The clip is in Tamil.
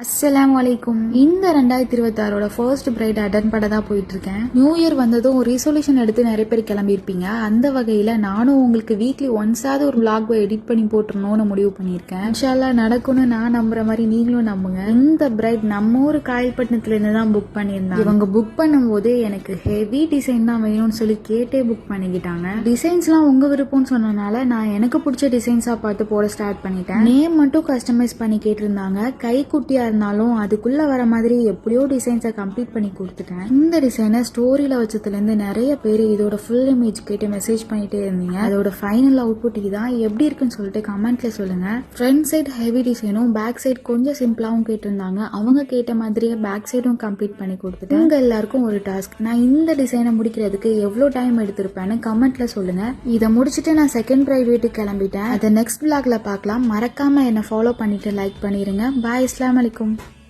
அஸ்ஸலாமு அலைக்கும். இந்த 2026 ஃபர்ஸ்ட் பிரைட் அட்டன் பண்ண தான் போயிட்டு இருக்கேன். நியூ இயர் வந்ததும் ரெசல்யூஷன் எடுத்து நிறைய பேர் கிளம்பியிருப்பீங்க. அந்த வகையில நானும் உங்களுக்கு வீக்லி ஒன்ஸாவது ஒரு vlog எடிட் பண்ணி போட்டுருணும்னு முடிவு பண்ணியிருக்கேன். இன்ஷால்லா நடக்கும்னு நான் நம்புற மாதிரி நீங்களும் நம்புங்க. இந்த பிரைட் நம்ம ஊர் காயல்பட்டினத்துல இருந்து தான் புக் பண்ணியிருந்தாங்க. இவங்க புக் பண்ணும்போது எனக்கு ஹெவி டிசைன் தான் வேணும்னு சொல்லி கேட்டே புக் பண்ணிக்கிட்டாங்க. டிசைன்ஸ்லாம் உங்க விருப்பம்னு சொன்னனால நான் எனக்கு பிடிச்ச டிசைன்ஸா பார்த்து போட ஸ்டார்ட் பண்ணிட்டேன். நேம் மட்டும் கஸ்டமைஸ் பண்ணி கேட்டிருந்தாங்க. கைக்குட்டியா இருந்தாலும் அதுக்குள்ள வர மாதிரி எப்படியோ டிசைன்ஸை கம்ப்ளீட் பண்ணி கொடுத்துட்டேன். இந்த டிசைனை ஸ்டோரியில வச்சதுல இருந்து நிறைய பேர் இதோட ஃபுல் இமேஜ் கேட்டு மெசேஜ் பண்ணிட்டே இருந்தீங்க. அதோட ஃபைனல் அவுட்புட் இதான், எப்படி இருக்குன்னு சொல்லிட்டு கமெண்ட்ல சொல்லுங்க. ஃப்ரண்ட் சைட் ஹெவி டிசைனும் பேக் சைட் கொஞ்சம் சிம்பிளாவும் கேட்டிருந்தாங்க. அவங்க கேட்ட மாதிரியே பேக் சைடும் கம்ப்ளீட் பண்ணி கொடுத்துட்டேன். உங்க எல்லாருக்கும் ஒரு டாஸ்க், நான் இந்த டிசைனை முடிக்கிறதுக்கு எவ்வளவு டைம் எடுத்திருப்பேன்னு கமெண்ட்ல சொல்லுங்க. இதை முடிச்சுட்டு நான் செகண்ட் பிரைட் வீட்டுக்கு கிளம்பிட்டேன். அதை நெக்ஸ்ட் vlogல பார்க்கலாம். மறக்காம என்ன ஃபாலோ பண்ணிட்டு லைக் பண்ணிருங்க. பாய். அஸ்ஸலாமு அலைக்கும்.